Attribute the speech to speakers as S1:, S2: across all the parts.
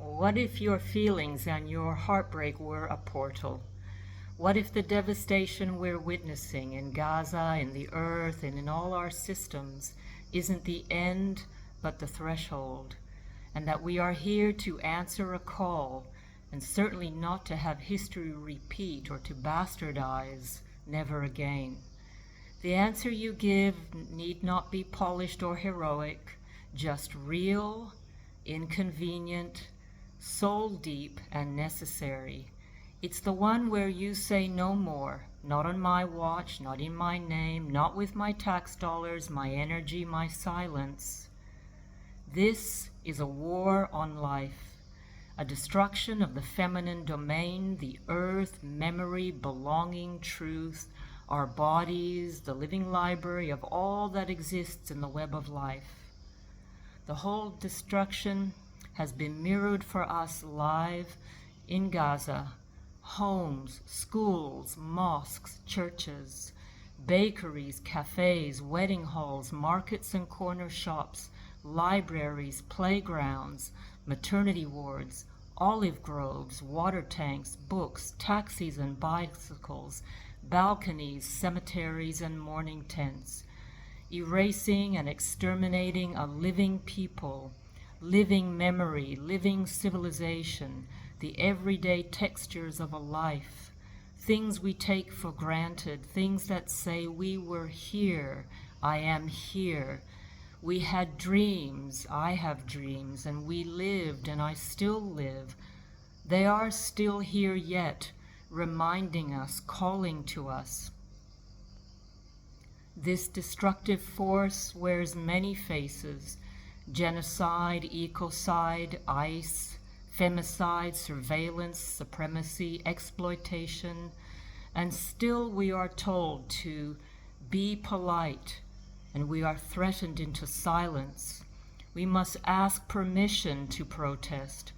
S1: What if your feelings and your heartbreak were a portal? What if the devastation we're witnessing in Gaza, in the earth, and in all our systems isn't the end, but the threshold, and that we are here to answer a call, and certainly not to have history repeat or to bastardize never again? The answer you give need not be polished or heroic, just real, inconvenient, soul-deep, and necessary. It's the one where you say no more, not on my watch, not in my name, not with my tax dollars, my energy, my silence. This is a war on life, a destruction of the feminine domain, the earth, memory, belonging, truth, our bodies, the living library of all that exists in the web of life. The whole destruction has been mirrored for us live in Gaza. Homes, schools, mosques, churches, bakeries, cafes, wedding halls, markets and corner shops, libraries, playgrounds, maternity wards, olive groves, water tanks, books, taxis and bicycles, balconies, cemeteries and mourning tents, erasing and exterminating a living people, living memory, living civilization, the everyday textures of a life, things we take for granted, things that say we were here, I am here, we had dreams, I have dreams, and we lived and I still live. They are still here yet, reminding us, calling to us. This destructive force wears many faces: genocide, ecocide, ICE, femicide, surveillance, supremacy, exploitation, and still we are told to be polite, and we are threatened into silence. We must ask permission to protest.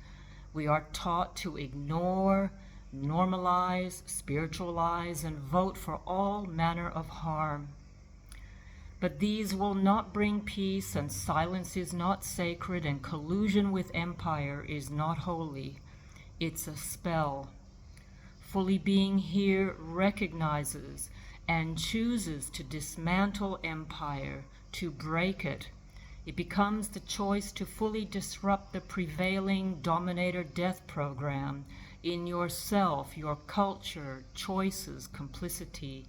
S1: We are taught to ignore, normalize, spiritualize, and vote for all manner of harm. But these will not bring peace, and silence is not sacred, and collusion with empire is not holy. It's a spell. Fully being here recognizes and chooses to dismantle empire, to break it. It becomes the choice to fully disrupt the prevailing dominator death program in yourself, your culture, choices, complicity.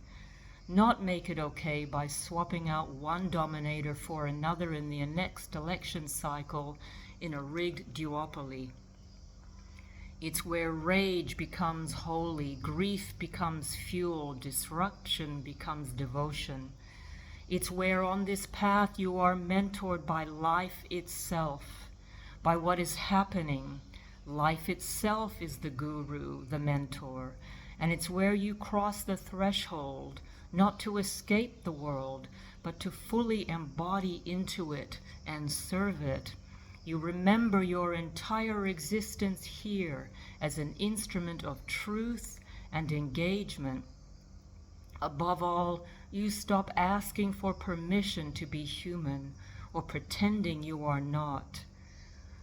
S1: Not make it okay by swapping out one dominator for another in the next election cycle in a rigged duopoly. It's where rage becomes holy, grief becomes fuel, disruption becomes devotion. It's where on this path you are mentored by life itself, by what is happening. Life itself is the guru, the mentor, and it's where you cross the threshold, not to escape the world, but to fully embody into it and serve it. You remember your entire existence here as an instrument of truth and engagement. Above all, you stop asking for permission to be human or pretending you are not.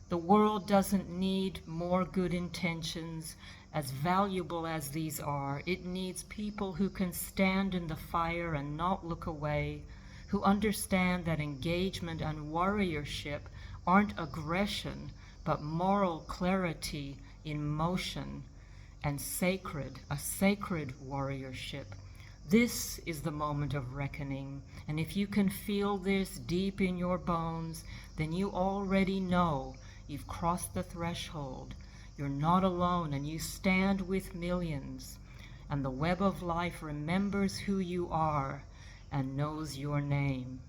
S1: The world doesn't need more good intentions, as valuable as these are. It needs people who can stand in the fire and not look away, who understand that engagement and warriorship aren't aggression, but moral clarity in motion, and a sacred warriorship. This is the moment of reckoning, and if you can feel this deep in your bones, then you already know you've crossed the threshold. You're not alone, and you stand with millions, and the web of life remembers who you are and knows your name.